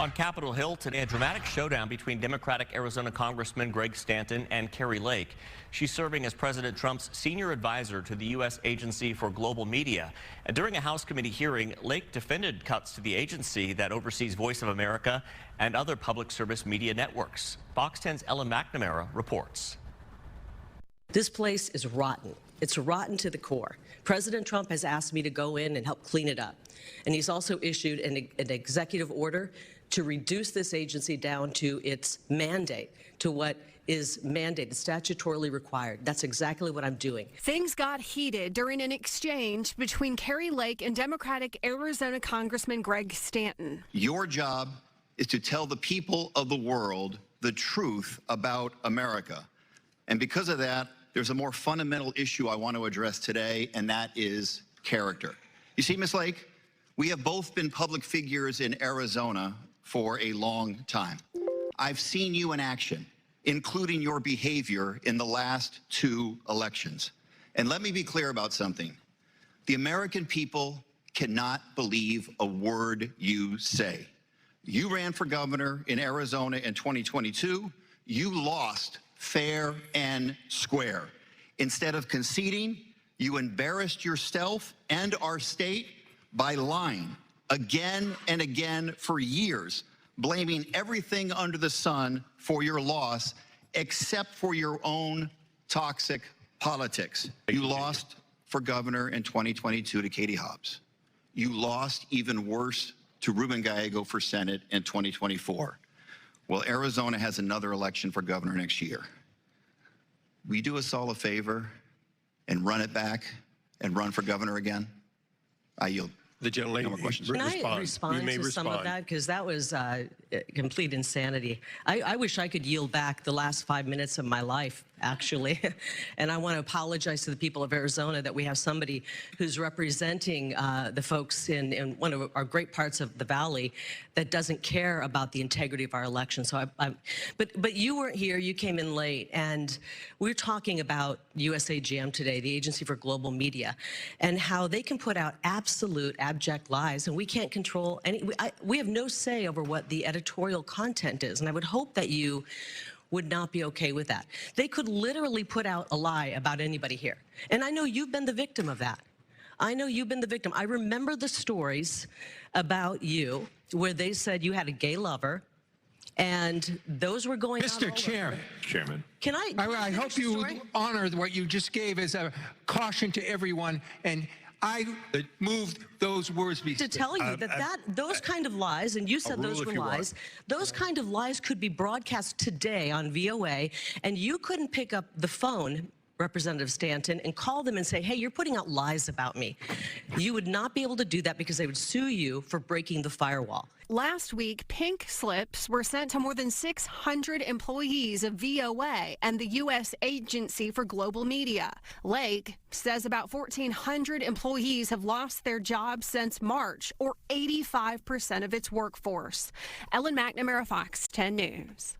On Capitol Hill today, a dramatic showdown between Democratic Arizona Congressman Greg Stanton and Kari Lake. She's serving as President Trump's senior advisor to the U.S. Agency for Global Media. And during a House committee hearing, Lake defended cuts to the agency that oversees Voice of America and other public service media networks. Fox 10's Ellen McNamara reports. This place is rotten. It's rotten to the core. President Trump has asked me to go in and help clean it up. And he's also issued an executive order to reduce this agency down to its mandate, to what is mandated, statutorily required. That's exactly what I'm doing. Things got heated during an exchange between Kari Lake and Democratic Arizona Congressman Greg Stanton. Your job is to tell the people of the world the truth about America. And because of that, there's a more fundamental issue I want to address today, and that is character. You see, Ms. Lake, we have both been public figures in Arizona for a long time. I've seen you in action, including your behavior in the last 2 elections. And let me be clear about something. The American people cannot believe a word you say. You ran for governor in Arizona in 2022. You lost fair and square. Instead of conceding, you embarrassed yourself and our state by lying again and again for years, blaming everything under the sun for your loss except for your own toxic politics. You lost for governor in 2022 to Katie Hobbs. You lost even worse to Ruben Gallego for Senate in 2024. Well, Arizona has another election for governor next year. Will you do us all a favor and run it back and run for governor again? I yield. The gentlelady, no more questions. Can I respond to some of that? Because that was complete insanity. I wish I could yield back the last 5 minutes of my life, actually. And I want to apologize to the people of Arizona that we have somebody who's representing the folks in one of our great parts of the valley that doesn't care about the integrity of our election. So but you weren't here. You came in late. And we're talking about USAGM today, the Agency for Global Media, and how they can put out absolute abject lies, and we can't control any. We have no say over what the editorial content is, and I would hope that you would not be okay with that. They could literally put out a lie about anybody here, and I know you've been the victim of that. I know you've been the victim. I remember the stories about you where they said you had a gay lover, and those were going on all over. Mr. Chairman. Can I? I hope you honor what you just gave as a caution to everyone, and I moved those words to tell you that those kind of lies, and you said those were lies, those kind of lies could be broadcast today on VOA, and you couldn't pick up the phone, Representative Stanton, and call them and say, hey, you're putting out lies about me. You would not be able to do that because they would sue you for breaking the firewall. Last week, pink slips were sent to more than 600 employees of VOA and the U.S. Agency for Global Media. Lake says about 1,400 employees have lost their jobs since March, or 85% of its workforce. Ellen McNamara, Fox 10 News.